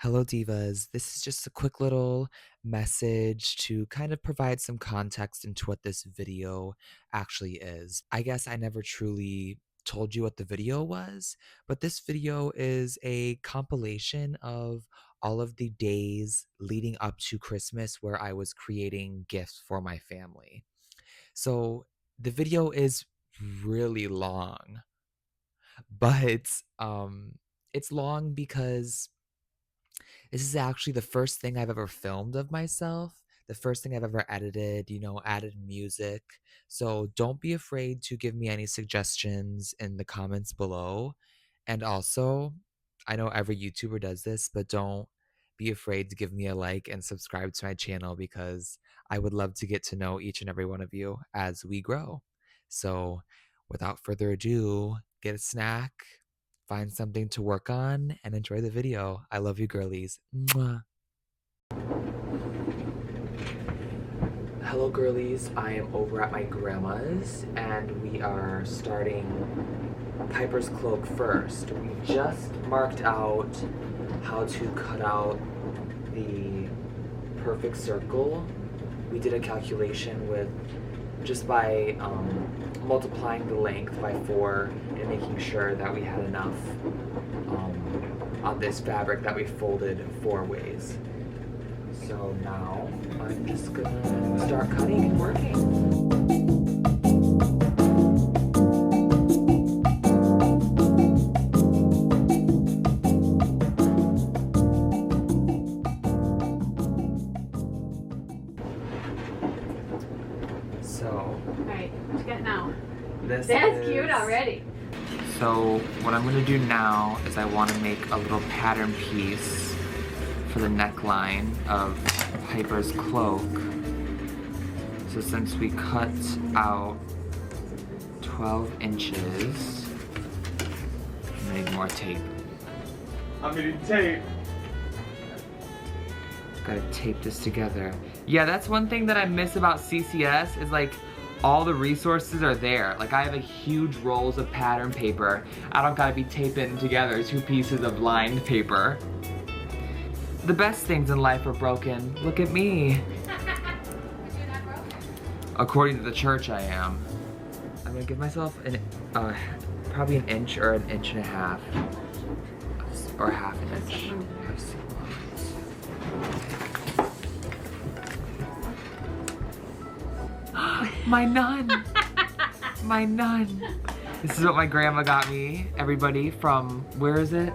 Hello, Divas. This is just a quick little message to kind of provide some context into what this video actually is. I guess I never truly told you what the video was, but this video is a compilation of all of the days leading up to Christmas where I was creating gifts for my family. So the video is really long, but it's long because this is actually the first thing I've ever filmed of myself, the first thing I've ever edited, added music. So don't be afraid to give me any suggestions in the comments below. And also, I know every YouTuber does this, but don't be afraid to give me a like and subscribe to my channel because I would love to get to know each and every one of you as we grow. So without further ado, get a snack, find something to work on, and enjoy the video. I love you, girlies. Mwah. Hello, girlies. I am over at my grandma's, and we are starting Piper's cloak first. We just marked out how to cut out the perfect circle. We did a calculation with just by multiplying the length by 4 and making sure that we had enough on this fabric that we folded 4 ways. So now I'm just gonna start cutting and working. Alright, what you got now? That's cute already. So what I'm gonna do now is I want to make a little pattern piece for the neckline of Piper's cloak. So since we cut out 12 inches, I need more tape. I'm gonna tape. Gotta tape this together. Yeah, that's one thing that I miss about CCS is like all the resources are there. Like I have a huge rolls of pattern paper. I don't gotta be taping together 2 pieces of lined paper. The best things in life are broken. Look at me. But you're not broken. According to the church, I am. I'm gonna give myself probably an inch or an inch and a half. Or half an inch. My nun! My nun! This is what my grandma got me, everybody, from, where is it?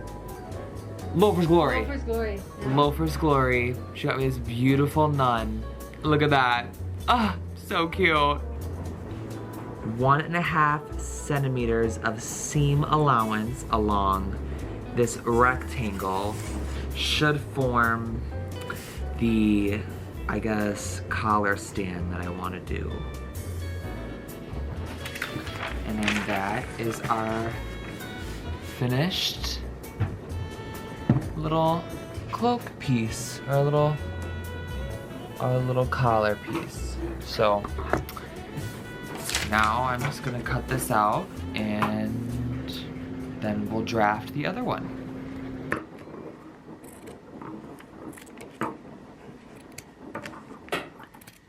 Loafer's Glory. Loafer's Glory. Yeah. Loafer's Glory. She got me this beautiful nun. Look at that. Ah, so cute. 1.5 centimeters of seam allowance along this rectangle should form the, I guess, collar stand that I want to do. And then that is our finished little cloak piece, or our little collar piece. So now I'm just gonna cut this out and then we'll draft the other one.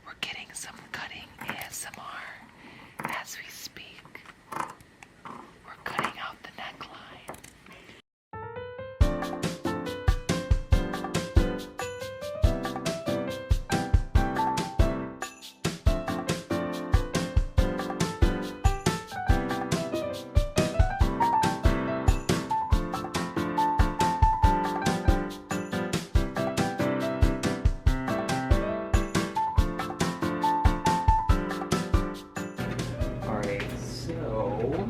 We're getting some cutting ASMR as we speak. We're cutting out the neckline. Alright, so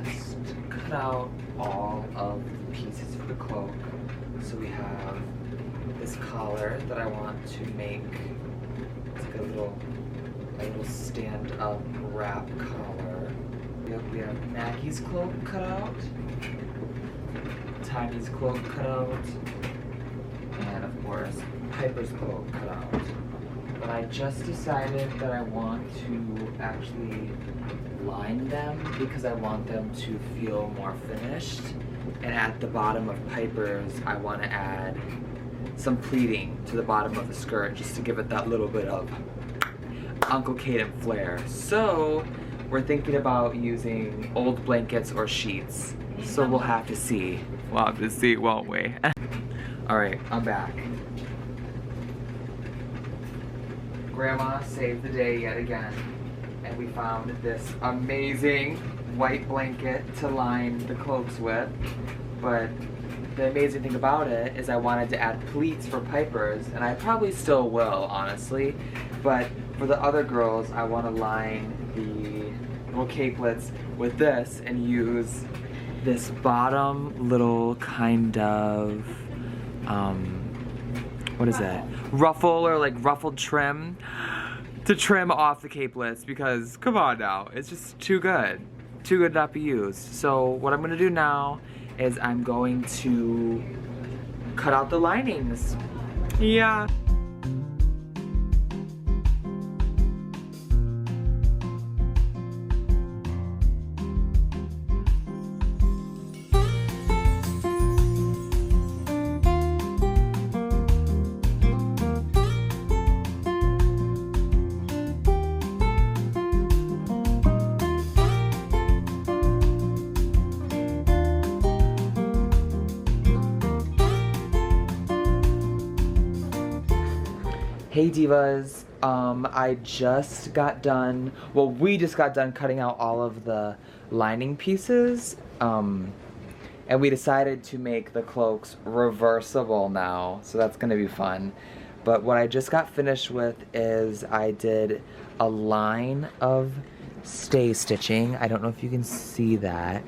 just cut out all of the pieces for the cloak. So we have this collar that I want to make. It's like a little stand-up wrap collar. We have Maggie's cloak cut out, Tiny's cloak cut out, and of course Piper's cloak cut out. but I just decided that I want to actually line them because I want them to feel more finished. And at the bottom of Piper's, I want to add some pleating to the bottom of the skirt just to give it that little bit of Uncle Caden flair. So we're thinking about using old blankets or sheets. So we'll have to see. We'll have to see, won't we? Alright, I'm back. Grandma saved the day yet again, and we found this amazing white blanket to line the cloaks with. But the amazing thing about it is I wanted to add pleats for Piper's, and I probably still will, honestly. But for the other girls, I want to line the little cakelets with this and use this bottom little kind of, what is it? Ruffle or like ruffled trim to trim off the capelets because, come on now, it's just too good. Too good not to be used. So what I'm gonna do now is I'm going to cut out the linings. Yeah. Hey Divas, I just got done, well we just got done cutting out all of the lining pieces, and we decided to make the cloaks reversible now, so that's gonna be fun. But what I just got finished with is I did a line of stay stitching. I don't know if you can see that,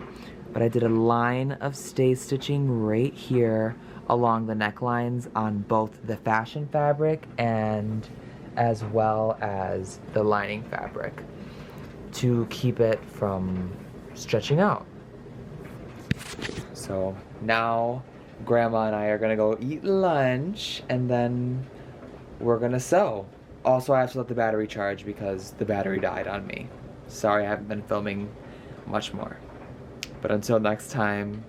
but I did a line of stay stitching right here along the necklines on both the fashion fabric and as well as the lining fabric to keep it from stretching out. So now Grandma and I are gonna go eat lunch and then we're gonna sew. Also, I have to let the battery charge because the battery died on me. Sorry I haven't been filming much more. But until next time,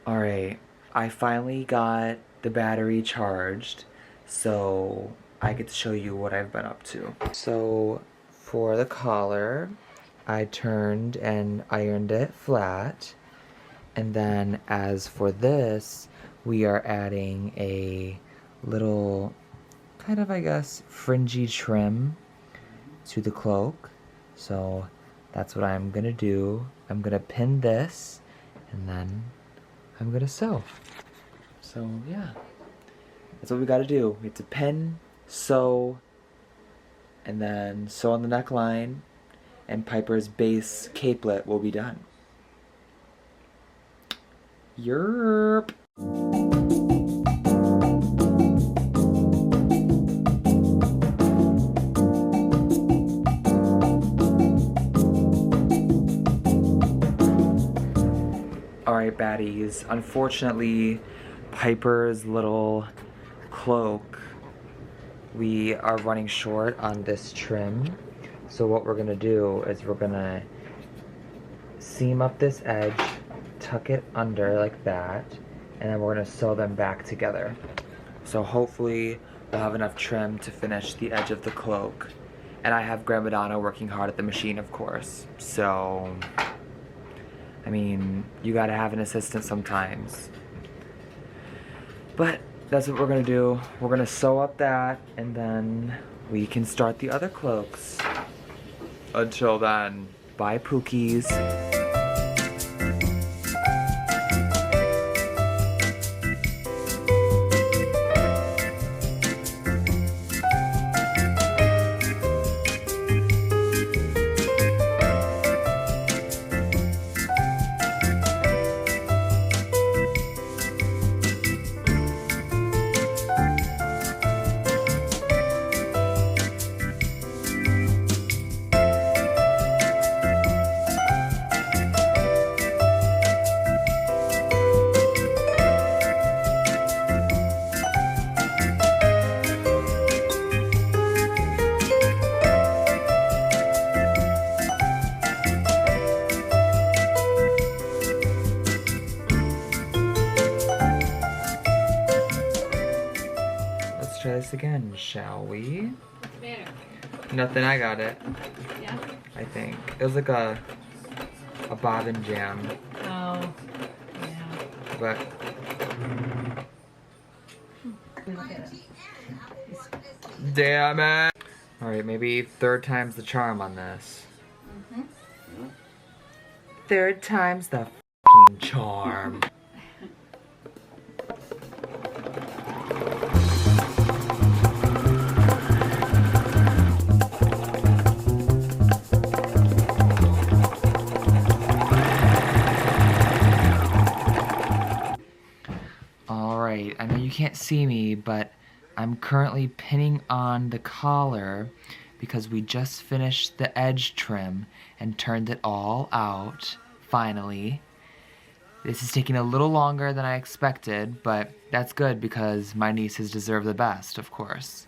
alright. I finally got the battery charged, so I get to show you what I've been up to. So for the collar, I turned and ironed it flat. And then as for this, we are adding a little kind of, I guess, fringy trim to the cloak. So that's what I'm gonna do. I'm gonna pin this and then I'm gonna sew. So yeah, that's what we gotta do. We have to pin, sew, and then sew on the neckline, and Piper's base capelet will be done. Yerp. Alright baddies, unfortunately Piper's little cloak, we are running short on this trim. So what we're gonna do is we're gonna seam up this edge, tuck it under like that, and then we're gonna sew them back together. So hopefully we'll have enough trim to finish the edge of the cloak. And I have Grandma Donna working hard at the machine, of course. So I mean, you gotta have an assistant sometimes. But that's what we're gonna do. We're gonna sew up that, and then we can start the other cloaks. Until then, bye Pookies. this again, shall we? What's the matter? Nothing, I got it. Yeah? I think. It was like a bobbin jam. Oh. Yeah. But Look at it. damn it! Alright, maybe third time's the charm on this. Third time's the f***ing charm. Alright, I know you can't see me, but I'm currently pinning on the collar because we just finished the edge trim and turned it all out, finally. This is taking a little longer than I expected, but that's good because my nieces deserve the best, of course.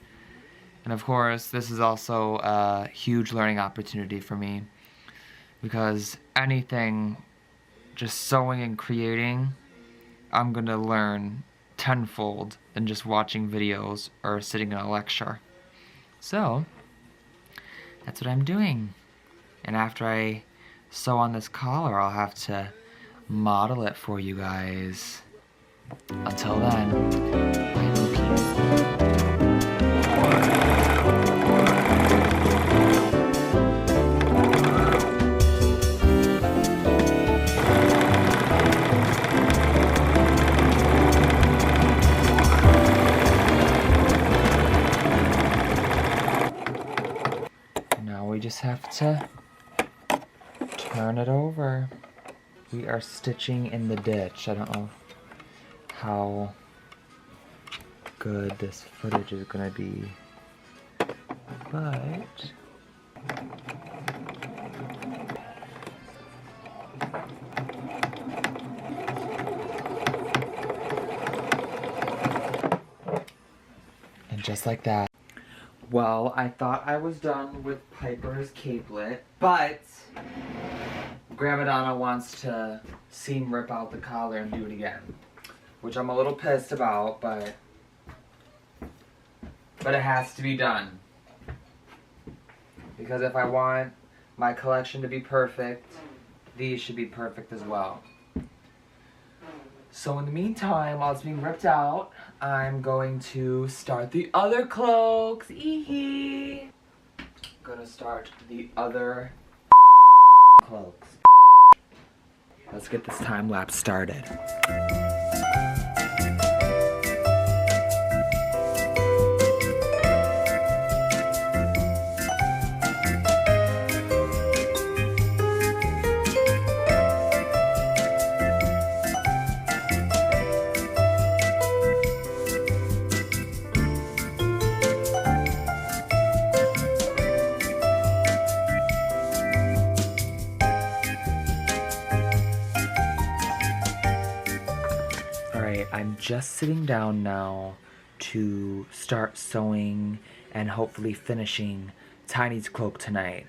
And of course, this is also a huge learning opportunity for me because anything just sewing and creating, I'm gonna learn tenfold than just watching videos or sitting in a lecture. So, that's what I'm doing. And after I sew on this collar, I'll have to model it for you guys. Until then, I'm in peace. We just have to turn it over. We are stitching in the ditch. I don't know how good this footage is gonna be, but and just like that. Well, I thought I was done with Piper's capelet, but Grandma Donna wants to seam rip out the collar and do it again, which I'm a little pissed about, but it has to be done. Because if I want my collection to be perfect, these should be perfect as well. So in the meantime, while it's being ripped out, I'm going to start the other cloaks. I'm gonna start the other cloaks. Let's get this time lapse started. I'm just sitting down now to start sewing and hopefully finishing Tiny's cloak tonight.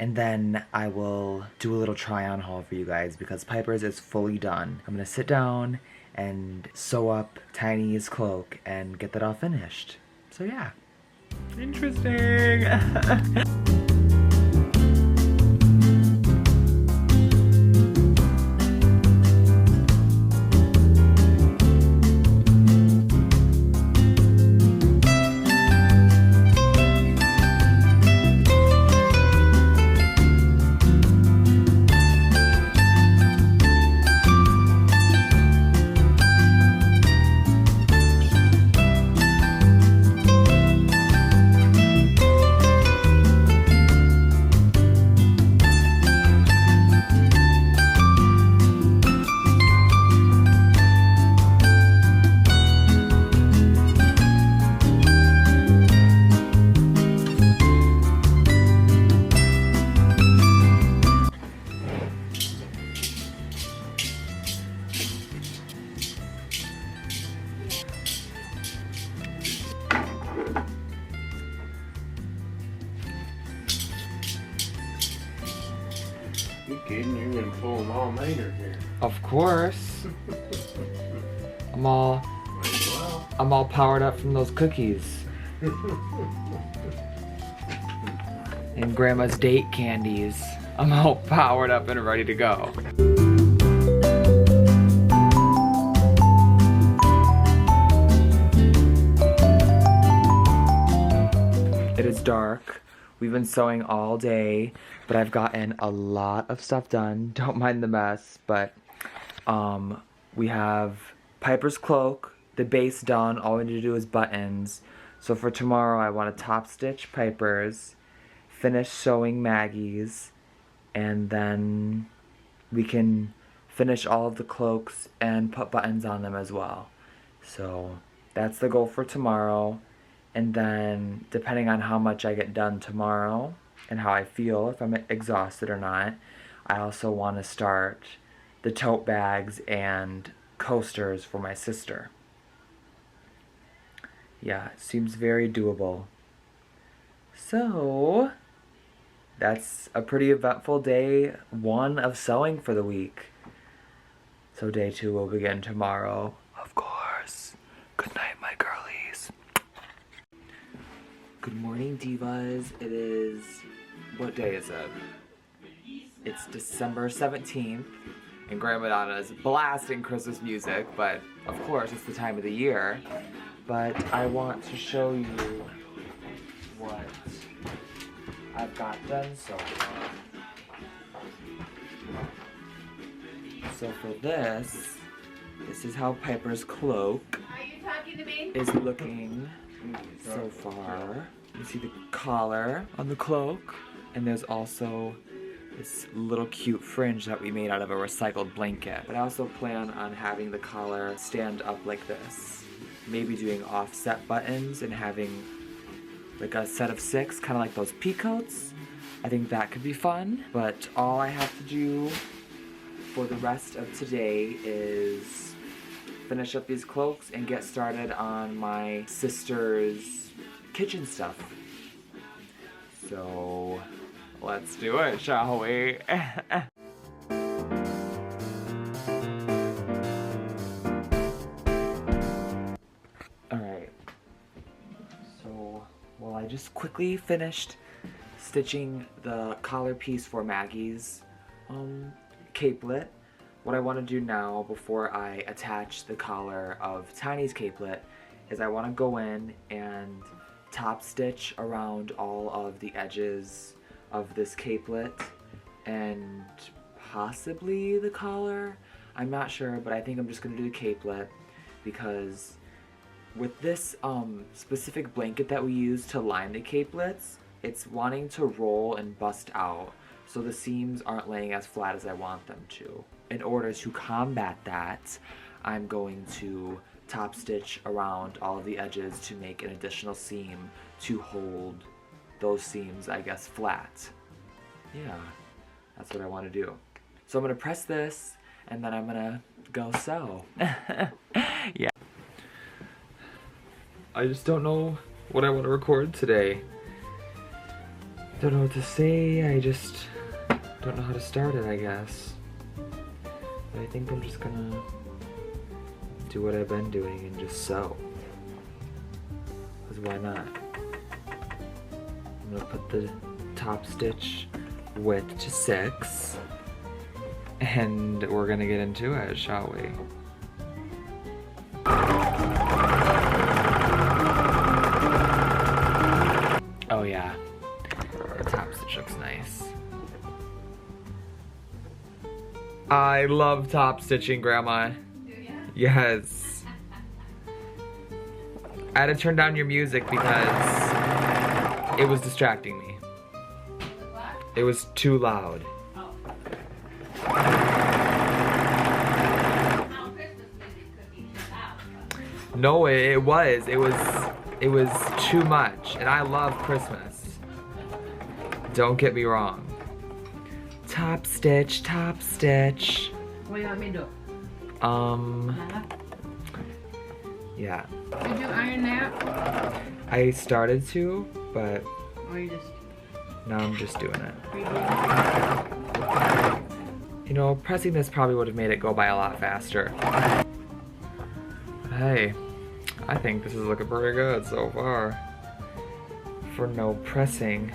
And then I will do a little try-on haul for you guys because Piper's is fully done. I'm gonna sit down and sew up Tiny's cloak and get that all finished. So yeah. Interesting! You kidding? You're gonna pull them all Maynard here. Of course. I'm all powered up from those cookies. And Grandma's date candies. I'm all powered up and ready to go. It is dark. We've been sewing all day, but I've gotten a lot of stuff done. Don't mind the mess, but we have Piper's cloak, the base done. All we need to do is buttons. So for tomorrow, I want to top stitch Piper's, finish sewing Maggie's, and then we can finish all of the cloaks and put buttons on them as well. So that's the goal for tomorrow. And then, depending on how much I get done tomorrow and how I feel, if I'm exhausted or not, I also want to start the tote bags and coasters for my sister. Yeah, it seems very doable. So, that's a pretty eventful day 1 of sewing for the week. So day 2 will begin tomorrow. Of course. Good night, my girlies. Good morning, Divas. It is, what day is it? It's December 17th, and Grandma Donna is blasting Christmas music, but of course it's the time of the year. But I want to show you what I've got done so far. So for this is how Piper's cloak is looking so far. You see the collar on the cloak, and there's also this little cute fringe that we made out of a recycled blanket. But I also plan on having the collar stand up like this. Maybe doing offset buttons and having like a set of 6, kind of like those peacoats. I think that could be fun. But all I have to do for the rest of today is finish up these cloaks and get started on my sister's kitchen stuff. So let's do it, shall we? Alright. So, well, I just quickly finished stitching the collar piece for Maggie's capelet. What I want to do now before I attach the collar of Tiny's capelet is I want to go in and top stitch around all of the edges of this capelet and possibly the collar. I'm not sure, but I think I'm just going to do the capelet because with this specific blanket that we use to line the capelets, it's wanting to roll and bust out, so the seams aren't laying as flat as I want them to. In order to combat that, I'm going to top stitch around all of the edges to make an additional seam to hold those seams, I guess, flat. Yeah, that's what I want to do. So I'm going to press this, and then I'm going to go sew. Yeah. I just don't know what I want to record today. Don't know what to say, I just don't know how to start it, I guess. But I think I'm just gonna do what I've been doing and just sew. Because why not? I'm gonna put the top stitch width to 6. And we're gonna get into it, shall we? Oh yeah, the top stitch looks nice. I love top stitching, Grandma. Do ya? Yes. I had to turn down your music because it was distracting me. What? It was too loud. Oh. Christmas music could be too loud, but No, it was too much, and I love Christmas. Don't get me wrong. Top stitch, top stitch. what do you want me to do? Yeah. Did you iron that? I started to, but Or you just now I'm just doing it. redoing You know, pressing this probably would have made it go by a lot faster. Hey, I think this is looking pretty good so far. for no pressing.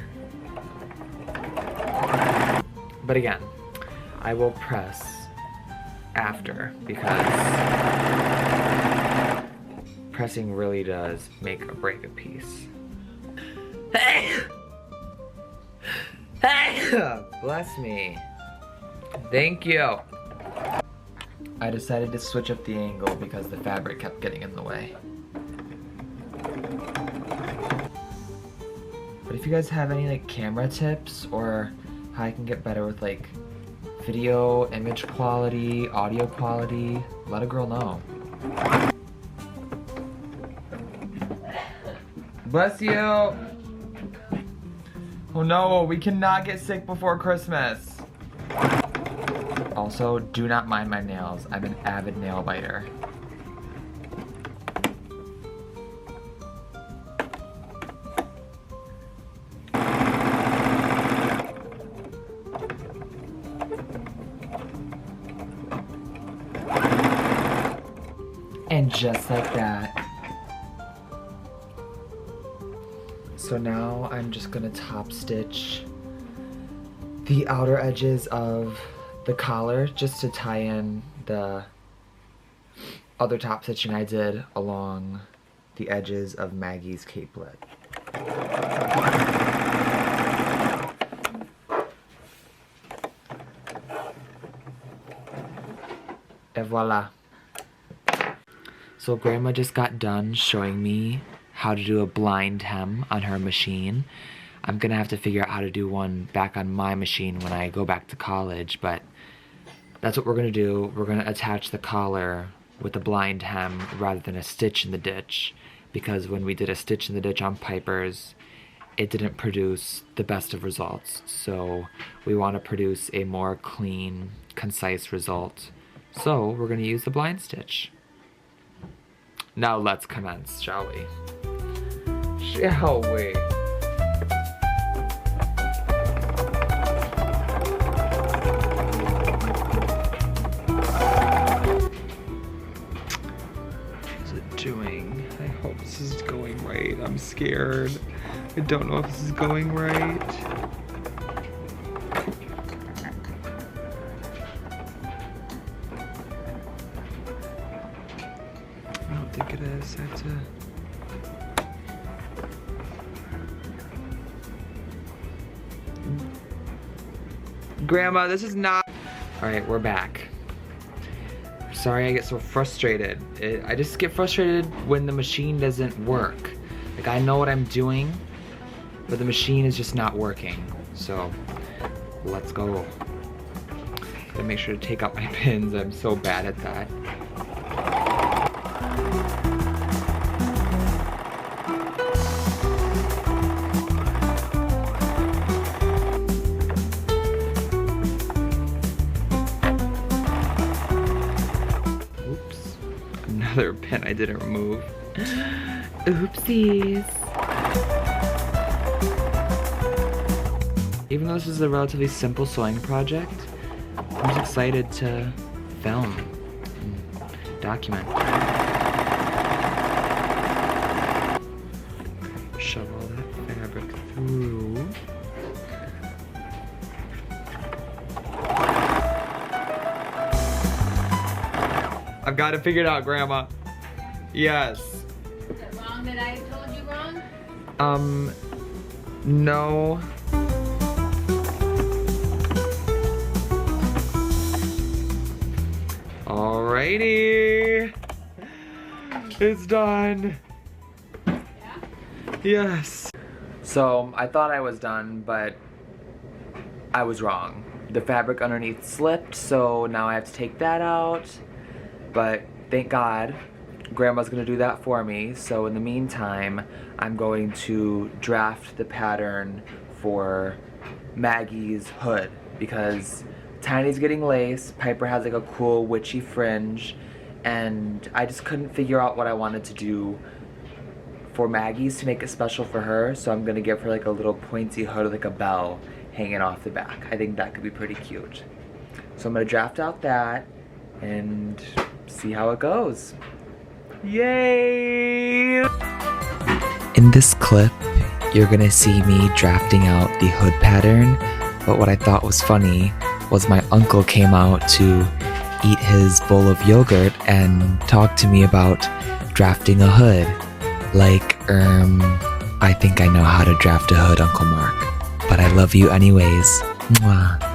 But again, I will press after because pressing really does make or break a piece. Bless me. Thank you. I decided to switch up the angle because the fabric kept getting in the way. But if you guys have any like camera tips or how I can get better with like video, image quality, audio quality, let a girl know. Bless you! Oh no, we cannot get sick before Christmas. Also, do not mind my nails. I'm an avid nail biter. And just like that. So now I'm just gonna top stitch the outer edges of the collar just to tie in the other top stitching I did along the edges of Maggie's capelet. Et voila. So Grandma just got done showing me how to do a blind hem on her machine. I'm gonna have to figure out how to do one back on my machine when I go back to college, but that's what we're gonna do. We're gonna attach the collar with a blind hem rather than a stitch in the ditch, because when we did a stitch in the ditch on Piper's, it didn't produce the best of results. So we want to produce a more clean, concise result. So we're gonna use the blind stitch. Now let's commence, shall we? Shall we? What's it doing? I hope this is going right. I'm scared. I don't know if this is going right. I don't think it is. I have to... Grandma, this is not... Alright, we're back. Sorry I get so frustrated. I just get frustrated when the machine doesn't work. Like, I know what I'm doing, but the machine is just not working. So, let's go. Gotta make sure to take out my pins. I'm so bad at that. Another pin I didn't remove. Oopsies. Even though this is a relatively simple sewing project, I'm just excited to film and document. Shove all that fabric through. I've got it figured out, Grandma. Yes. Is it wrong that I told you wrong? No. Alrighty. It's done. Yeah? Yes. So, I thought I was done, but I was wrong. The fabric underneath slipped, so now I have to take that out. But thank God, Grandma's gonna do that for me. So in the meantime, I'm going to draft the pattern for Maggie's hood because Tiny's getting lace, Piper has like a cool witchy fringe, and I just couldn't figure out what I wanted to do for Maggie's to make it special for her. So I'm gonna give her like a little pointy hood with like a bell hanging off the back. I think that could be pretty cute. So I'm gonna draft out that and see how it goes. Yay! In this clip, you're gonna see me drafting out the hood pattern, but what I thought was funny was my uncle came out to eat his bowl of yogurt and talk to me about drafting a hood. Like, I think I know how to draft a hood, Uncle Mark. But I love you anyways. Mwah.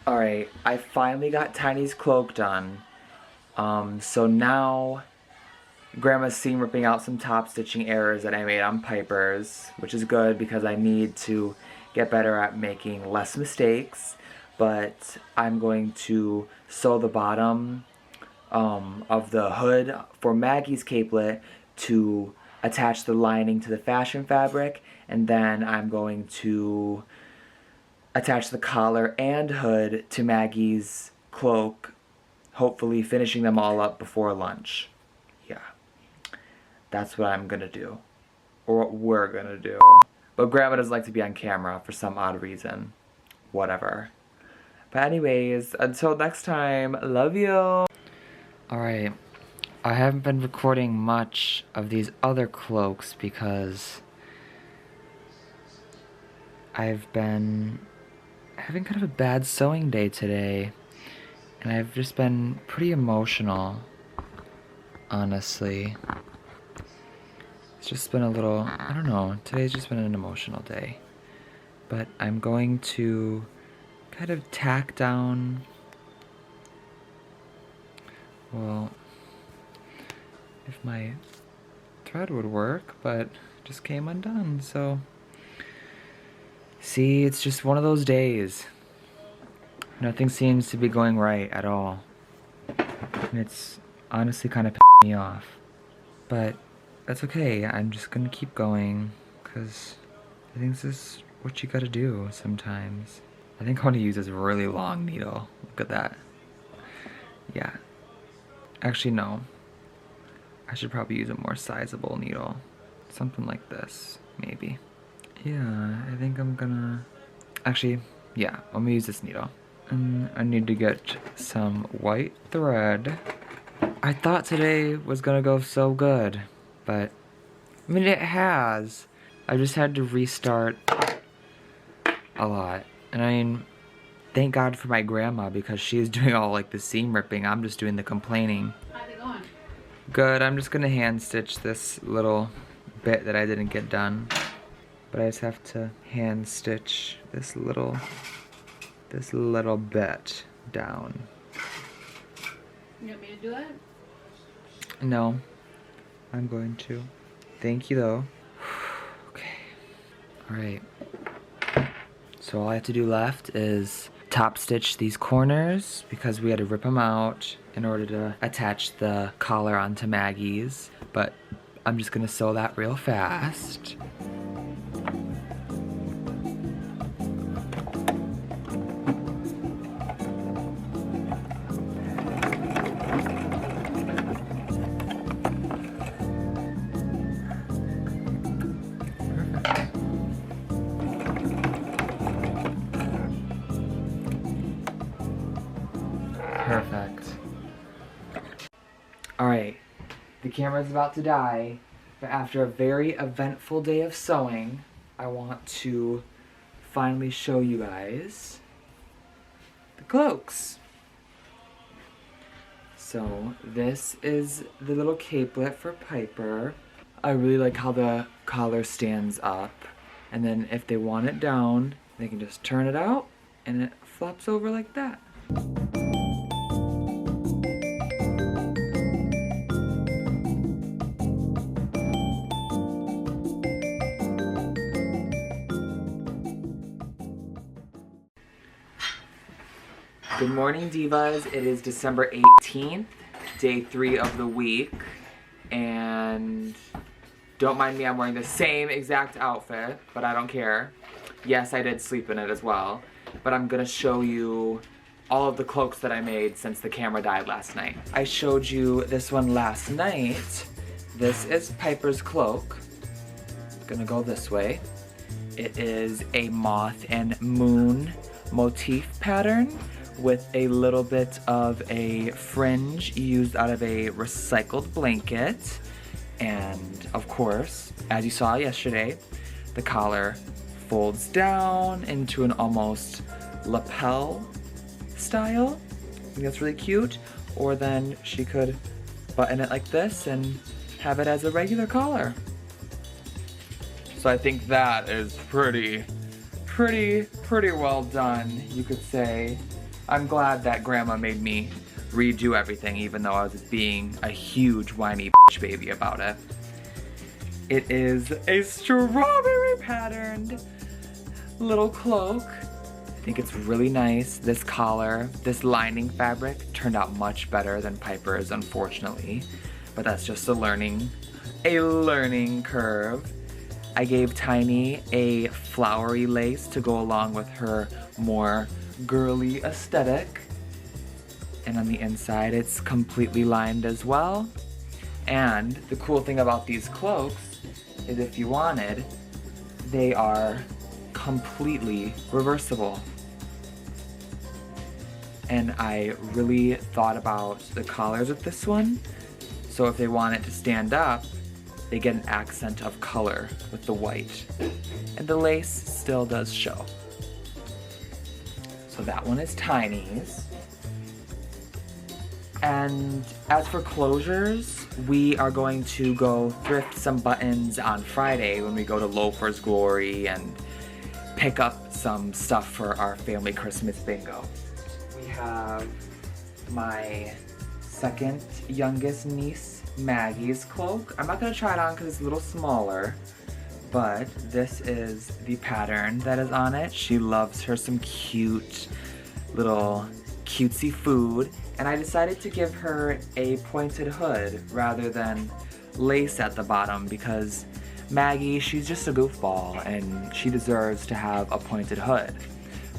Alright, I finally got Tiny's cloak done. So now Grandma's seen ripping out some top stitching errors that I made on Piper's, which is good because I need to get better at making less mistakes. But I'm going to sew the bottom of the hood for Maggie's capelet to attach the lining to the fashion fabric, and then I'm going to attach the collar and hood to Maggie's cloak, hopefully finishing them all up before lunch. Yeah, that's what I'm gonna do, or what we're gonna do. But Grandma doesn't like to be on camera for some odd reason. Whatever. But anyways, until next time, love you! Alright, I haven't been recording much of these other cloaks because I've been having kind of a bad sewing day today, and I've just been pretty emotional, honestly. It's just been a little, I don't know, today's just been an emotional day. But I'm going to kind of tack down, well, if my thread would work, but it just came undone, so. See, it's just one of those days. Nothing seems to be going right at all. And it's honestly kind of pissing me off. But that's okay, I'm just gonna keep going, because I think this is what you gotta do sometimes. I think I want to use this really long needle. Look at that. Yeah. Actually, no. I should probably use a more sizable needle. Something like this, maybe. Yeah, I think I'm gonna... Actually, yeah, I'm gonna use this needle. And I need to get some white thread. I thought today was gonna go so good, but... I mean, it has. I just had to restart a lot. And I mean, thank God for my grandma, because she's doing all like the seam ripping. I'm just doing the complaining. How's it going? Good, I'm just gonna hand stitch this little bit that I didn't get done. But I just have to hand stitch this little bit down. You want me to do it? No, I'm going to. Thank you though. Okay. Alright. So all I have to do left is top stitch these corners because we had to rip them out in order to attach the collar onto Maggie's. But I'm just gonna sew that real fast. Perfect. Alright, the camera's about to die, but after a very eventful day of sewing, I want to finally show you guys the cloaks. So this is the little capelet for Piper. I really like how the collar stands up, and then if they want it down, they can just turn it out and it flops over like that. Good morning, Divas. It is December 18th, day 3 of the week, and don't mind me, I'm wearing the same exact outfit, but I don't care. Yes, I did sleep in it as well, but I'm gonna show you all of the cloaks that I made since the camera died last night. I showed you this one last night. This is Piper's cloak. It's gonna go this way. It is a moth and moon motif pattern with a little bit of a fringe used out of a recycled blanket. And of course, as you saw yesterday, the collar folds down into an almost lapel style. I think that's really cute. Or then she could button it like this and have it as a regular collar. So I think that is pretty well done, you could say. I'm glad that Grandma made me redo everything, even though I was being a huge whiny bitch baby about it. It is a strawberry patterned little cloak. I think it's really nice. This collar, this lining fabric turned out much better than Piper's, unfortunately. But that's just a learning curve. I gave Tiny a flowery lace to go along with her more girly aesthetic. And on the inside, it's completely lined as well. And the cool thing about these cloaks is if you wanted, they are completely reversible. And I really thought about the collars with this one. So if they want it to stand up, they get an accent of color with the white. And the lace still does show. So that one is Tiny's. And as for closures, we are going to go thrift some buttons on Friday when we go to Loafer's Glory and pick up some stuff for our family Christmas bingo. We have my second youngest niece, Maggie's cloak. I'm not gonna try it on because it's a little smaller, but this is the pattern that is on it. She loves her some cute little cutesy food, and I decided to give her a pointed hood rather than lace at the bottom because Maggie, she's just a goofball and she deserves to have a pointed hood.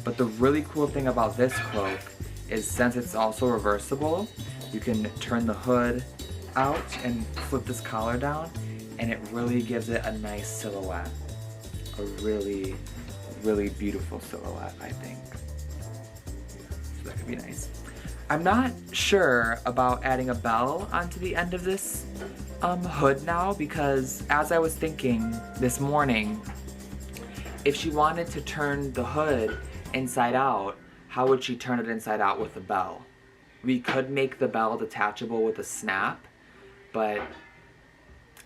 But the really cool thing about this cloak is since it's also reversible, you can turn the hood out and flip this collar down and it really gives it a nice silhouette. A really beautiful silhouette, I think. So that could be nice. I'm not sure about adding a bell onto the end of this hood now because as I was thinking this morning, if she wanted to turn the hood inside out, how would she turn it inside out with a bell? We could make the bell detachable with a snap, but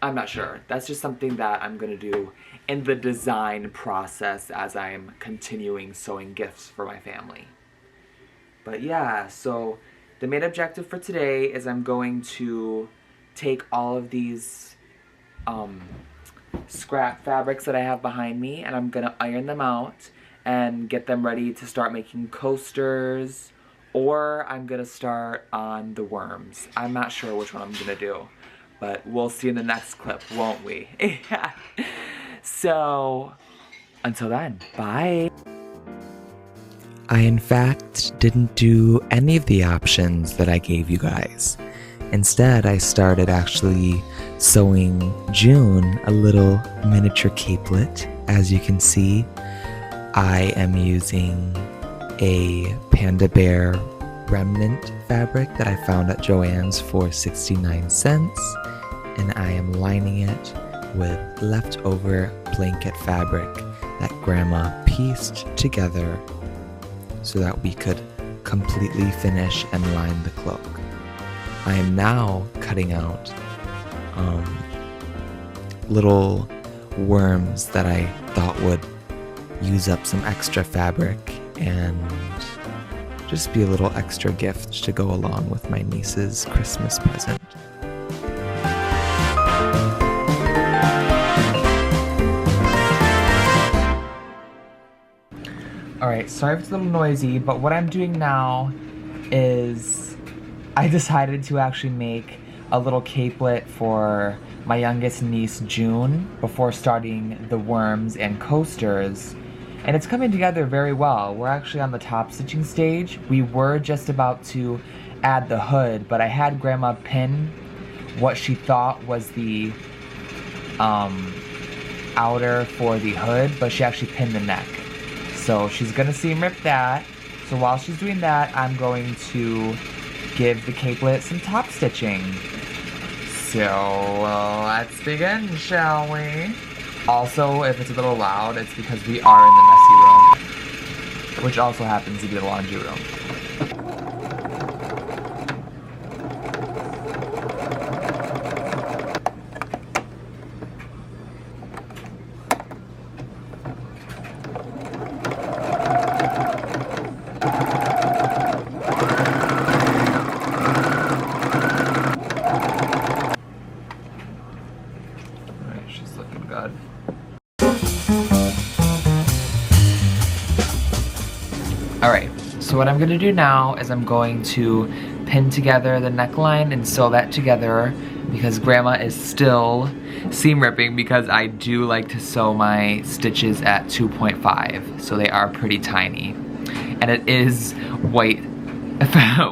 I'm not sure. That's just something that I'm gonna do in the design process as I'm continuing sewing gifts for my family. But yeah, so the main objective for today is I'm going to take all of these scrap fabrics that I have behind me and I'm gonna iron them out and get them ready to start making coasters, or I'm gonna start on the worms. I'm not sure which one I'm gonna do, but we'll see in the next clip, won't we? Yeah. So, until then, bye. I, in fact, didn't do any of the options that I gave you guys. Instead, I started actually sewing June a little miniature capelet. As you can see, I am using a Panda Bear remnant fabric that I found at Joann's for 69 cents, and I am lining it with leftover blanket fabric that Grandma pieced together so that we could completely finish and line the cloak. I am now cutting out little worms that I thought would use up some extra fabric and just be a little extra gift to go along with my niece's Christmas present. Alright, sorry if it's a little noisy, but what I'm doing now is I decided to actually make a little capelet for my youngest niece, June, before starting the worms and coasters. And it's coming together very well. We're actually on the top stitching stage. We were just about to add the hood, but I had Grandma pin what she thought was the outer for the hood, but she actually pinned the neck. So she's gonna seam rip that. So while she's doing that, I'm going to give the capelet some top stitching. So let's begin, shall we? Also, if it's a little loud, it's because we are in the messy room, which also happens to be the laundry room. She's looking good. Alright, so what I'm going to do now is I'm going to pin together the neckline and sew that together because Grandma is still seam ripping because I do like to sew my stitches at 2.5, so they are pretty tiny. And it is white,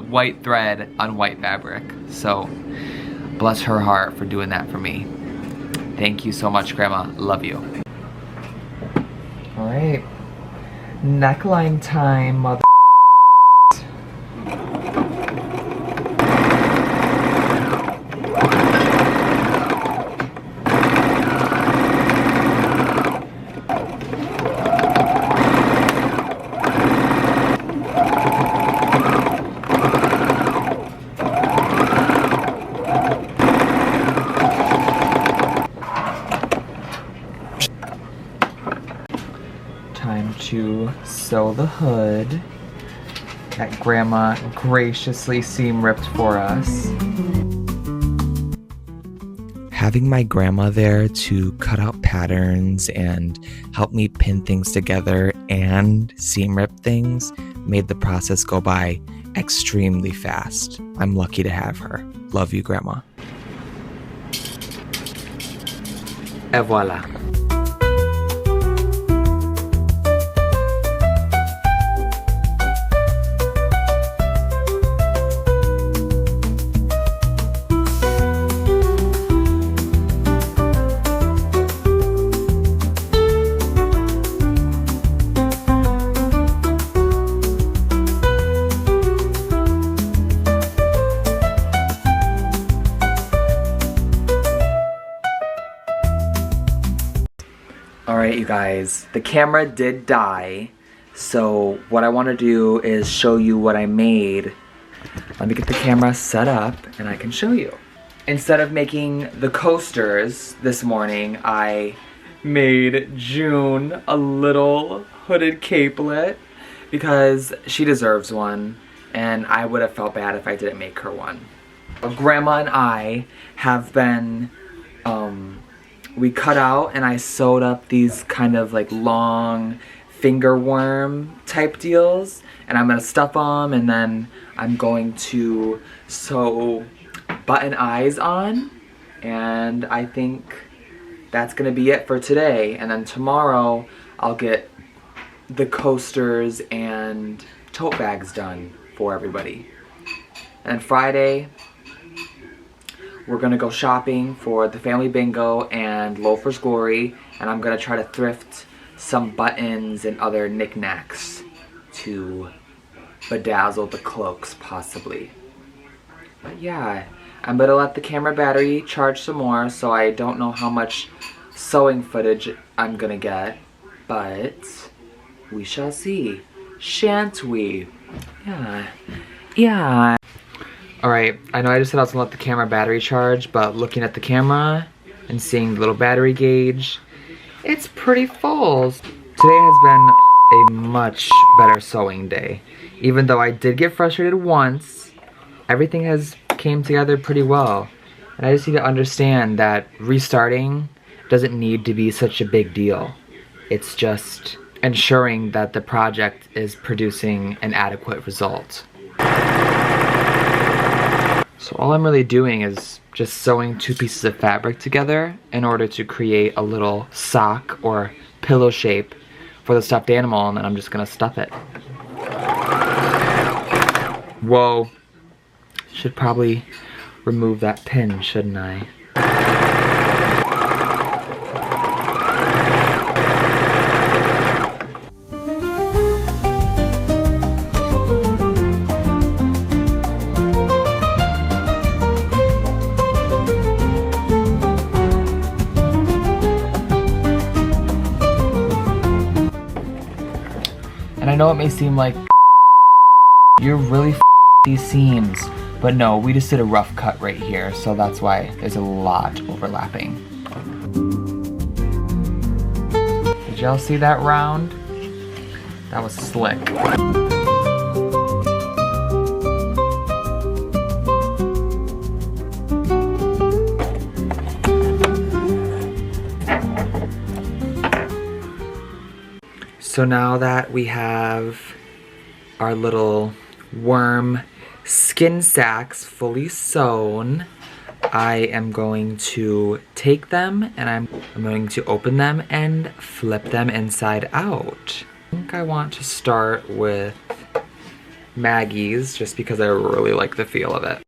white thread on white fabric, so bless her heart for doing that for me. Thank you so much, Grandma. Love you. Alright. Neckline time, mother. Time to sew the hood that Grandma graciously seam ripped for us. Having my grandma there to cut out patterns and help me pin things together and seam rip things made the process go by extremely fast. I'm lucky to have her. Love you, Grandma. Et voila. Alright, you guys, the camera did die, so what I want to do is show you what I made. Let me get the camera set up and I can show you. Instead of making the coasters this morning, I made June a little hooded capelet because she deserves one and I would have felt bad if I didn't make her one. Grandma and I have been we cut out and I sewed up these kind of like long finger worm type deals, and I'm gonna stuff them, and then I'm going to sew button eyes on, and I think that's gonna be it for today. And then tomorrow I'll get the coasters and tote bags done for everybody. And Friday we're gonna go shopping for the family bingo and Loafer's Glory, and I'm gonna try to thrift some buttons and other knickknacks to bedazzle the cloaks, possibly. But yeah, I'm gonna let the camera battery charge some more, so I don't know how much sewing footage I'm gonna get, but we shall see, shan't we? Yeah. Alright, I know I just said I was gonna let the camera battery charge, but looking at the camera and seeing the little battery gauge, it's pretty full. Today has been a much better sewing day. Even though I did get frustrated once, everything has came together pretty well. And I just need to understand that restarting doesn't need to be such a big deal. It's just ensuring that the project is producing an adequate result. So all I'm really doing is just sewing two pieces of fabric together in order to create a little sock or pillow shape for the stuffed animal, and then I'm just gonna stuff it. Whoa. Should probably remove that pin, shouldn't I? And I know it may seem like you're really these seams, but no, we just did a rough cut right here, so that's why there's a lot overlapping. Did y'all see that round? That was slick. So now that we have our little worm skin sacks fully sewn, I am going to take them and I'm going to open them and flip them inside out. I think I want to start with Maggie's just because I really like the feel of it.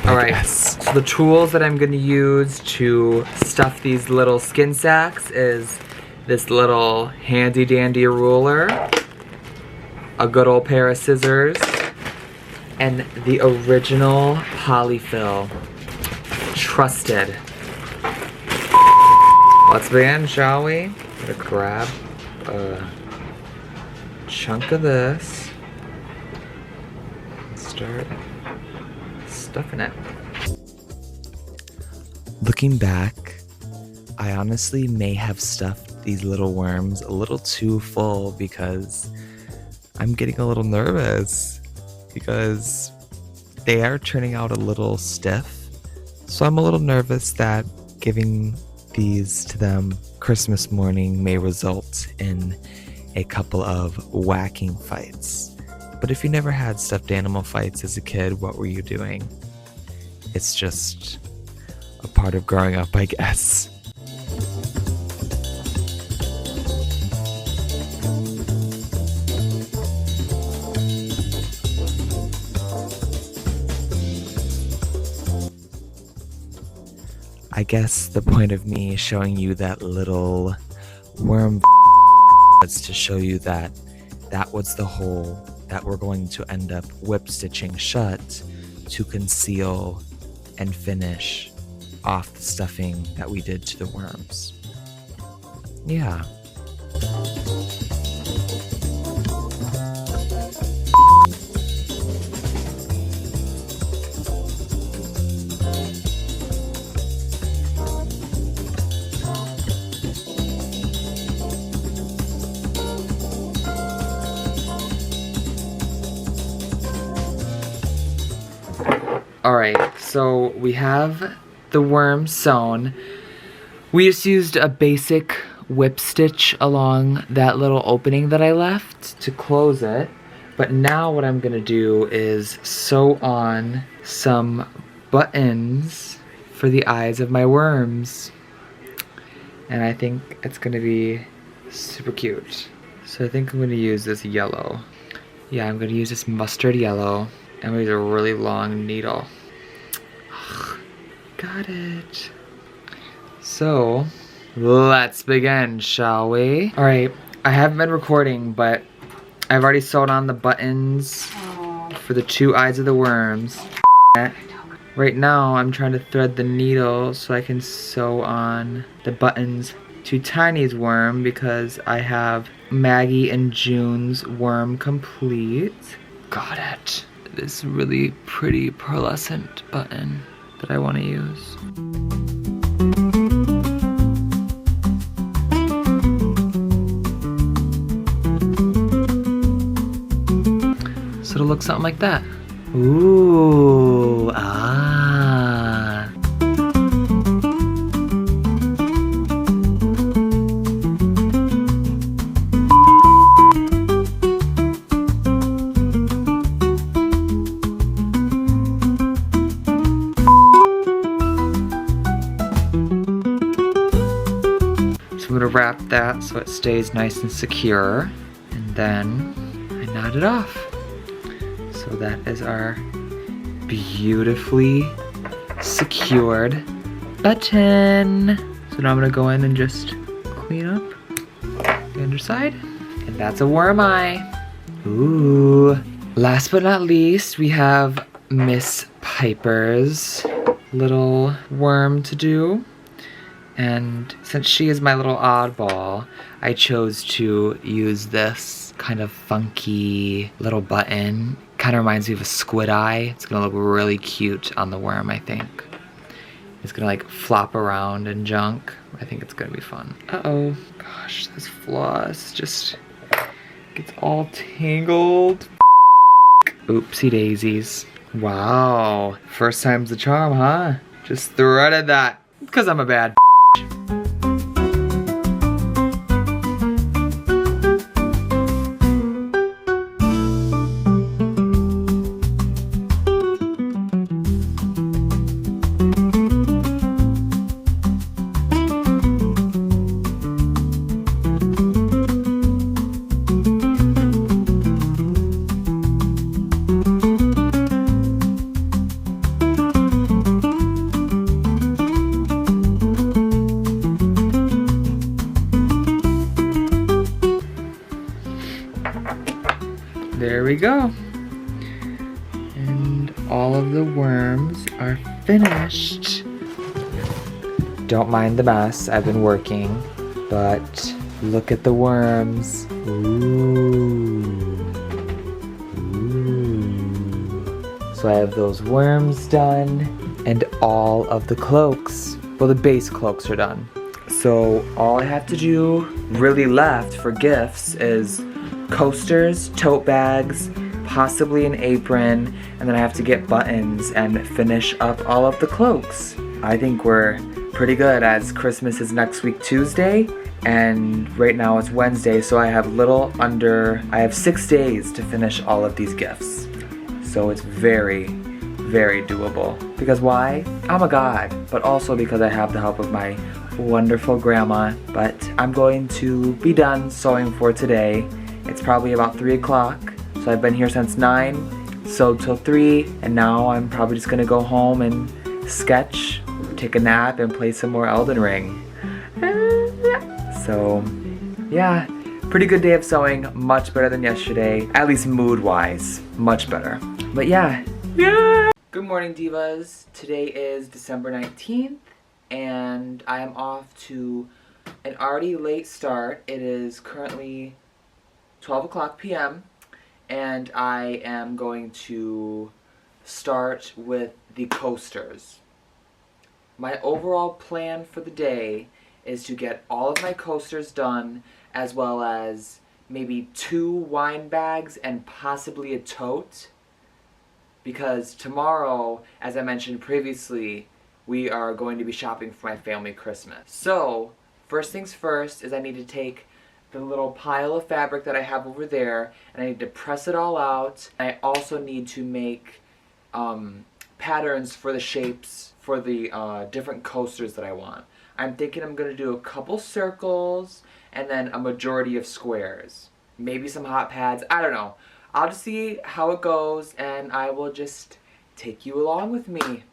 Alright, so the tools that I'm going to use to stuff these little skin sacks is this little handy dandy ruler, a good old pair of scissors, and the original polyfill. Trusted. Let's begin, shall we? I'm gonna grab a chunk of this. Start stuffing it. Looking back, I honestly may have stuffed these little worms a little too full because I'm getting a little nervous because they are turning out a little stiff. So I'm a little nervous that giving these to them Christmas morning may result in a couple of whacking fights. But if you never had stuffed animal fights as a kid, what were you doing? It's just a part of growing up, I guess. I guess the point of me showing you that little worm was to show you that that was the hole that we're going to end up whip stitching shut to conceal and finish off the stuffing that we did to the worms. Yeah. Alright, so we have the worm sewn. We just used a basic whip stitch along that little opening that I left to close it. But now what I'm gonna do is sew on some buttons for the eyes of my worms. And I think it's gonna be super cute. So I think I'm gonna use this yellow. Yeah, I'm gonna use this mustard yellow. I'm gonna use a really long needle. Got it. So, let's begin, shall we? Alright, I haven't been recording, but I've already sewed on the buttons for the two eyes of the worms. Right now, I'm trying to thread the needle so I can sew on the buttons to Tiny's worm because I have Maggie and June's worm complete. Got it. This really pretty pearlescent button that I want to use. So it'll look something like that. Ooh, ah. So I'm gonna wrap that so it stays nice and secure. And then I knot it off. So that is our beautifully secured button. So now I'm gonna go in and just clean up the underside. And that's a worm eye. Ooh. Last but not least, we have Miss Piper's little worm to do. And since she is my little oddball, I chose to use this kind of funky little button. Kind of reminds me of a squid eye. It's gonna look really cute on the worm, I think. It's gonna like flop around and junk. I think it's gonna be fun. Uh-oh. Gosh, this floss just gets all tangled. Oopsie daisies. Wow. First time's the charm, huh? Just threaded that. Because I'm a bad There we go. And all of the worms are finished. Don't mind the mess, I've been working, but look at the worms. Ooh. Ooh. So I have those worms done and all of the cloaks. Well, the base cloaks are done. So all I have to do really left for gifts is coasters, tote bags, possibly an apron, and then I have to get buttons and finish up all of the cloaks. I think we're pretty good as Christmas is next week Tuesday, and right now it's Wednesday, so I have I have 6 days to finish all of these gifts. So it's very, very doable. Because why? I'm a god, but also because I have the help of my wonderful grandma. But I'm going to be done sewing for today. It's probably about 3 o'clock, so I've been here since 9, sewed till 3, and now I'm probably just gonna go home and sketch, take a nap, and play some more Elden Ring. So, yeah, pretty good day of sewing, much better than yesterday, at least mood-wise, much better. But yeah. Good morning, Divas. Today is December 19th, and I am off to an already late start. It is currently 12 o'clock p.m. and I am going to start with the coasters. My overall plan for the day is to get all of my coasters done, as well as maybe 2 wine bags and possibly a tote, because tomorrow, as I mentioned previously, we are going to be shopping for my family Christmas. So first things first is I need to take the little pile of fabric that I have over there, and I need to press it all out. I also need to make patterns for the shapes for the different coasters that I want. I'm thinking I'm going to do a couple circles and then a majority of squares. Maybe some hot pads, I don't know. I'll just see how it goes, and I will just take you along with me.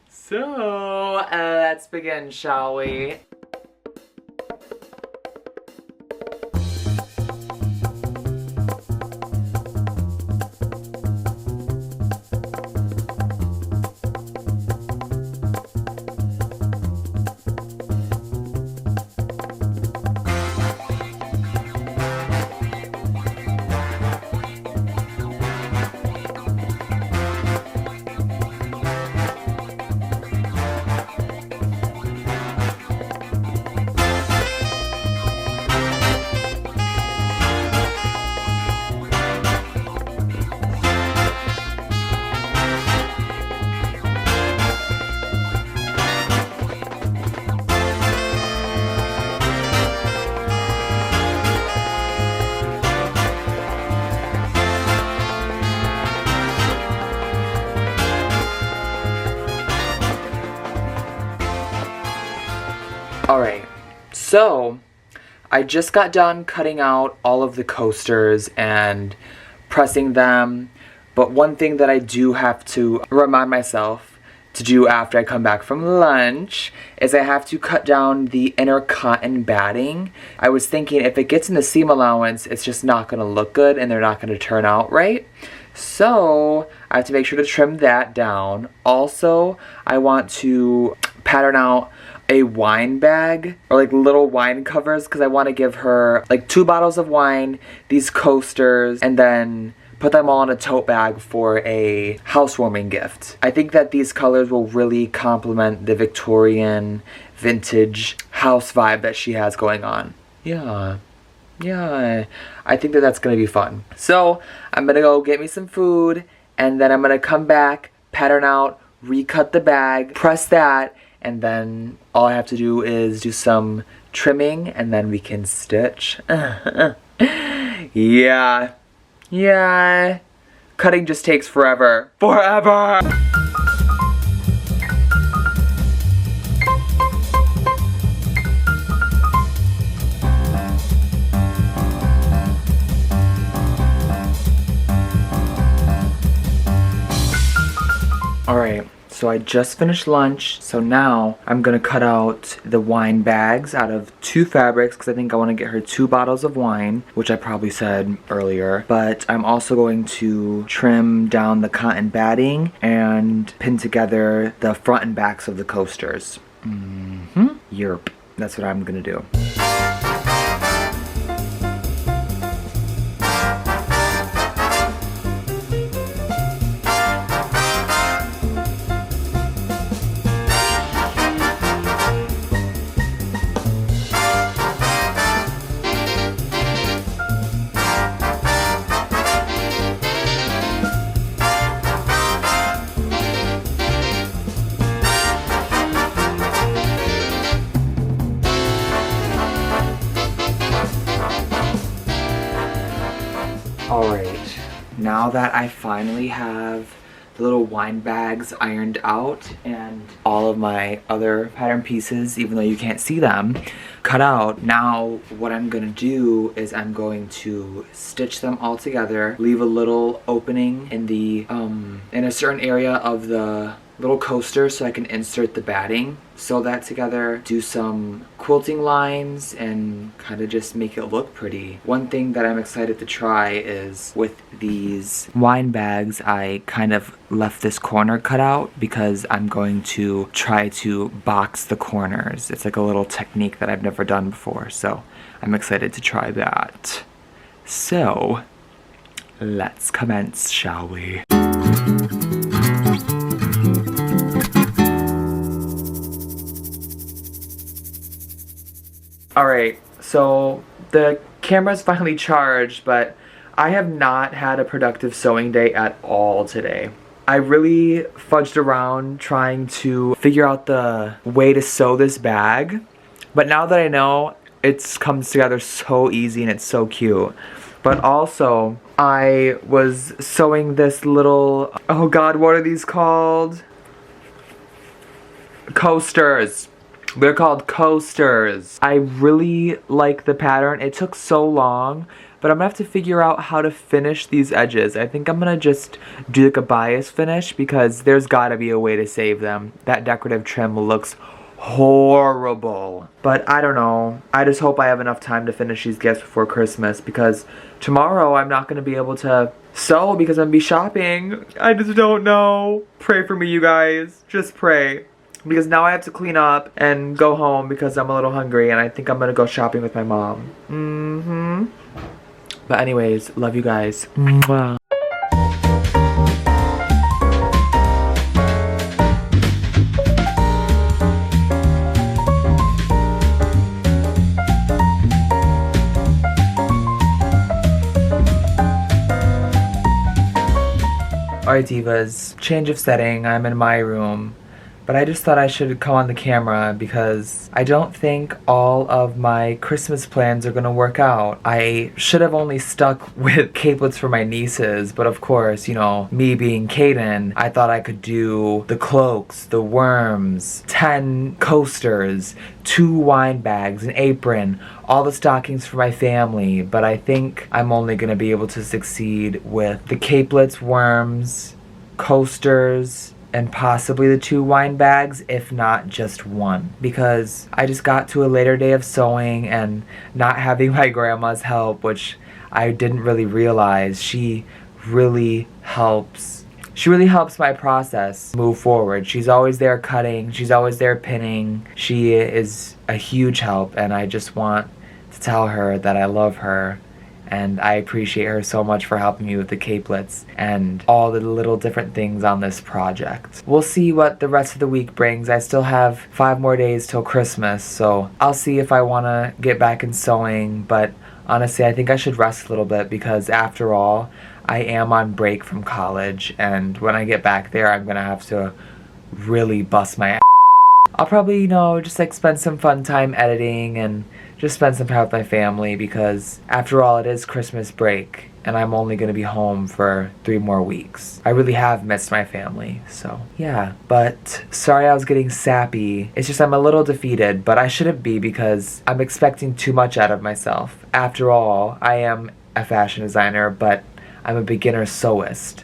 So, let's begin, shall we? So, I just got done cutting out all of the coasters and pressing them, but one thing that I do have to remind myself to do after I come back from lunch is I have to cut down the inner cotton batting. I was thinking if it gets in the seam allowance, it's just not going to look good and they're not going to turn out right. So I have to make sure to trim that down. Also, I want to pattern out a wine bag or like little wine covers because I want to give her like 2 bottles of wine, these coasters, and then put them all in a tote bag for a housewarming gift. I think that these colors will really complement the Victorian vintage house vibe that she has going on. Yeah, I think that that's gonna be fun. So I'm gonna go get me some food and then I'm gonna come back, pattern out, recut the bag, press that, and then all I have to do is do some trimming and then we can stitch. Yeah. Cutting just takes forever. Forever! Alright, so I just finished lunch, so now I'm gonna cut out the wine bags out of 2 fabrics because I think I want to get her 2 bottles of wine, which I probably said earlier. But I'm also going to trim down the cotton batting and pin together the front and backs of the coasters. Yerp, that's what I'm gonna do. Alright, now that I finally have the little wine bags ironed out and all of my other pattern pieces, even though you can't see them, cut out, now what I'm gonna do is I'm going to stitch them all together, leave a little opening in the in a certain area of the little coaster so I can insert the batting, sew that together, do some quilting lines, and kind of just make it look pretty. One thing that I'm excited to try is with these wine bags, I kind of left this corner cut out because I'm going to try to box the corners. It's like a little technique that I've never done before, so I'm excited to try that. So, let's commence, shall we? Alright, so the camera's finally charged, but I have not had a productive sewing day at all today. I really fudged around trying to figure out the way to sew this bag, but now that I know, it comes together so easy and it's so cute. But also, I was sewing this little, oh god, what are these called? Coasters. They're called coasters. I really like the pattern. It took so long, but I'm gonna have to figure out how to finish these edges. I think I'm gonna just do like a bias finish because there's gotta be a way to save them. That decorative trim looks horrible. But I don't know. I just hope I have enough time to finish these gifts before Christmas because tomorrow I'm not gonna be able to sew because I'm gonna be shopping. I just don't know. Pray for me, you guys. Just pray. Because now I have to clean up and go home because I'm a little hungry and I think I'm gonna go shopping with my mom. But anyways, love you guys. Mwah. Alright divas, change of setting. I'm in my room. but I just thought I should come on the camera because I don't think all of my Christmas plans are gonna work out. I should have only stuck with capelets for my nieces, but of course, you know, me being Kaden, I thought I could do the cloaks, the worms, 10 coasters, 2 wine bags, an apron, all the stockings for my family, but I think I'm only gonna be able to succeed with the capelets, worms, coasters, and possibly the 2 wine bags, if not just 1. Because I just got to a later day of sewing and not having my grandma's help, which I didn't really realize. She really helps my process move forward. She's always there cutting, she's always there pinning. She is a huge help, and I just want to tell her that I love her and I appreciate her so much for helping me with the capelets and all the little different things on this project. We'll see what the rest of the week brings. I still have 5 more days till Christmas, so I'll see if I want to get back in sewing, but honestly, I think I should rest a little bit because after all, I am on break from college, and when I get back there, I'm gonna have to really bust my ass. I'll probably, you know, just like spend some fun time editing and just spend some time with my family because after all, it is Christmas break and I'm only gonna be home for 3 more weeks. I really have missed my family, so yeah. But sorry I was getting sappy. It's just I'm a little defeated, but I shouldn't be because I'm expecting too much out of myself. After all, I am a fashion designer, but I'm a beginner sewist.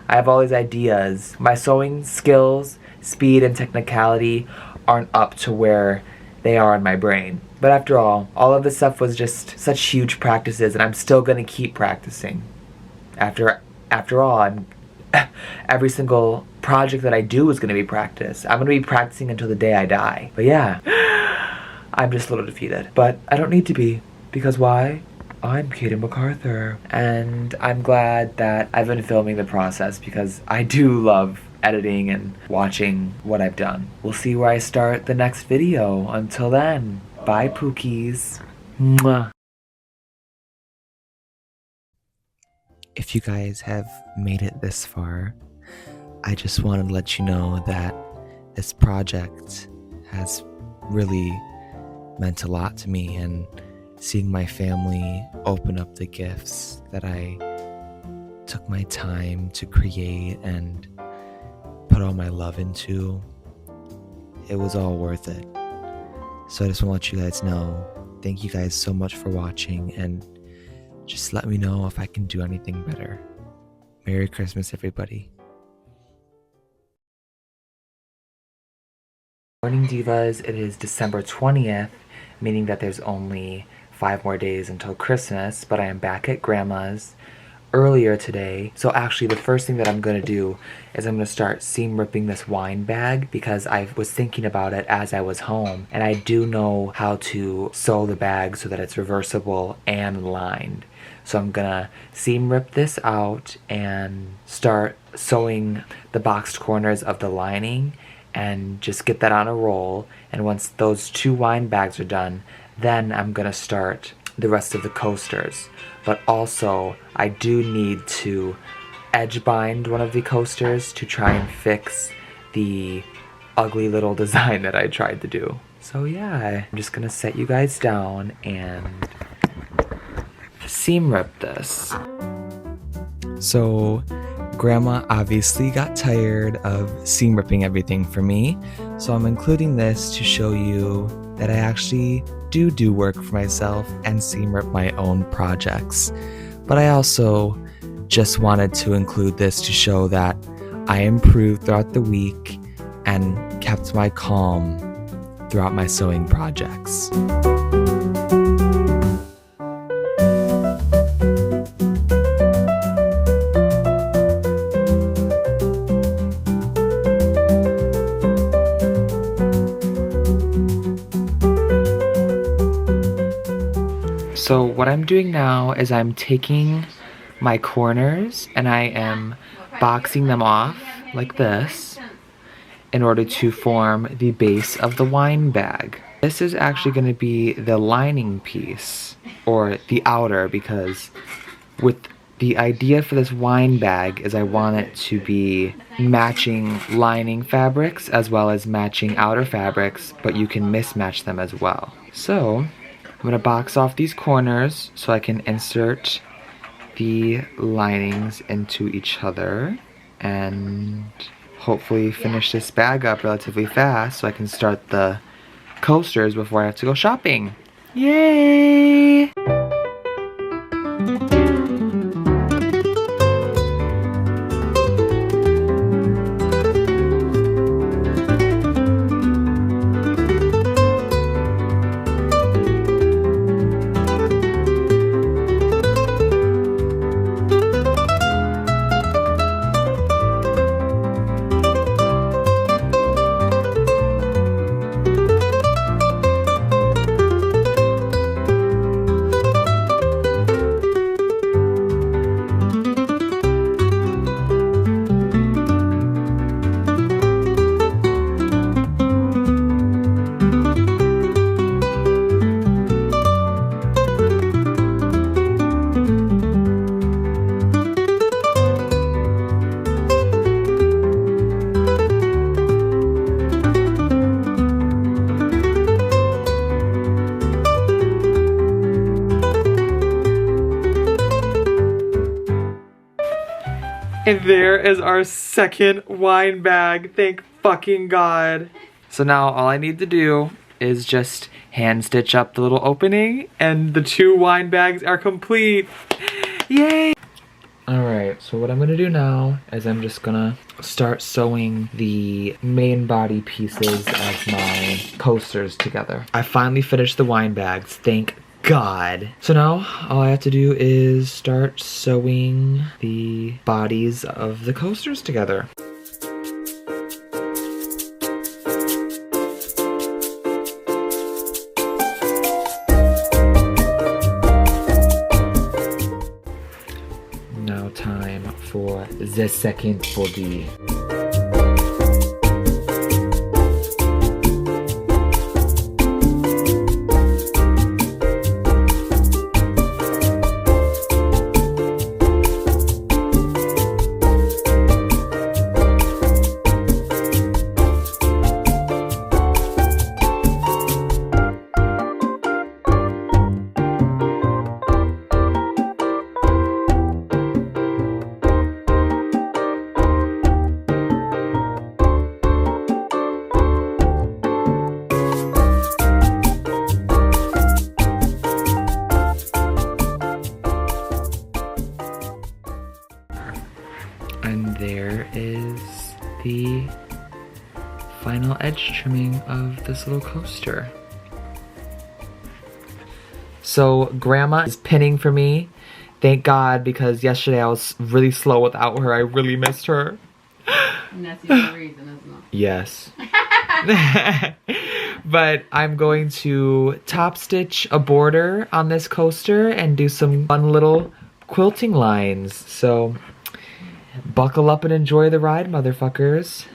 I have all these ideas. My sewing skills, speed, and technicality aren't up to where they are in my brain. But after all of this stuff was just such huge practices, and I'm still gonna keep practicing. After all, I'm every single project that I do is gonna be practice. I'm gonna be practicing until the day I die. But yeah, I'm just a little defeated. But I don't need to be, because why? I'm Kaden MacArthur, and I'm glad that I've been filming the process because I do love editing and watching what I've done. We'll see where I start the next video. Until then, bye Pookies. Mwah. If you guys have made it this far, I just wanted to let you know that this project has really meant a lot to me, and seeing my family open up the gifts that I took my time to create and put all my love into, it was all worth it. So I just want to let you guys know, thank you guys so much for watching, and just let me know if I can do anything better. Merry Christmas, everybody. Morning Divas, it is December 20th, meaning that there's only 5 more days until Christmas, but I am back at Grandma's earlier today. So actually the first thing that I'm going to do is I'm going to start seam ripping this wine bag because I was thinking about it as I was home, and I do know how to sew the bag so that it's reversible and lined. So I'm gonna seam rip this out and start sewing the boxed corners of the lining and just get that on a roll. And once those 2 wine bags are done, then I'm gonna start the rest of the coasters. But also, I do need to edge bind one of the coasters to try and fix the ugly little design that I tried to do. So yeah, I'm just gonna set you guys down and seam rip this. So Grandma obviously got tired of seam ripping everything for me, so I'm including this to show you that I actually do work for myself and seam rip my own projects. But I also just wanted to include this to show that I improved throughout the week and kept my calm throughout my sewing projects. So what I'm doing now is I'm taking my corners and I am boxing them off like this in order to form the base of the wine bag. This is actually going to be the lining piece, or the outer, because with The idea for this wine bag is I want it to be matching lining fabrics as well as matching outer fabrics, but you can mismatch them as well. So I'm gonna box off these corners so I can insert the linings into each other and hopefully finish this bag up relatively fast so I can start the coasters before I have to go shopping. Yay! And there is our second wine bag, thank fucking God. So now all I need to do is just hand stitch up the little opening and the 2 wine bags are complete. Yay! Alright, so what I'm gonna do now is I'm just gonna start sewing the main body pieces of my coasters together. I finally finished the wine bags, thank God. So now all I have to do is start sewing the bodies of the coasters together. Now time for the second body. And there is the final edge trimming of this little coaster. So grandma is pinning for me. Thank God, because yesterday I was really slow without her. I really missed her. And that's the only reason, isn't it? Yes. But I'm going to top stitch a border on this coaster and do some fun little quilting lines. So buckle up and enjoy the ride, motherfuckers.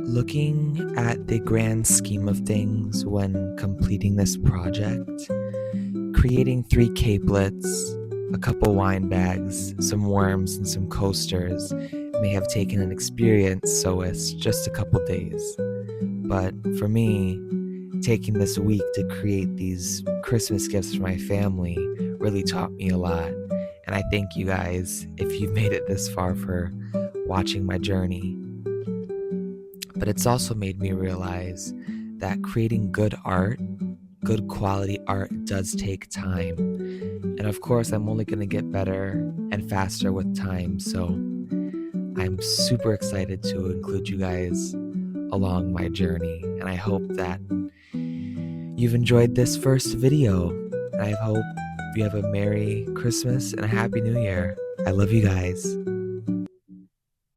Looking at the grand scheme of things when completing this project, creating 3 capelets, a couple wine bags, some worms, and some coasters may have taken an experience, so it's just a couple days. But for me, taking this week to create these Christmas gifts for my family really taught me a lot. And I thank you guys if you've made it this far for watching my journey. But it's also made me realize that creating good art, good quality art, does take time. And of course, I'm only going to get better and faster with time. So I'm super excited to include you guys along my journey. And I hope that you've enjoyed this first video. And I hope you have a Merry Christmas and a Happy New Year. I love you guys.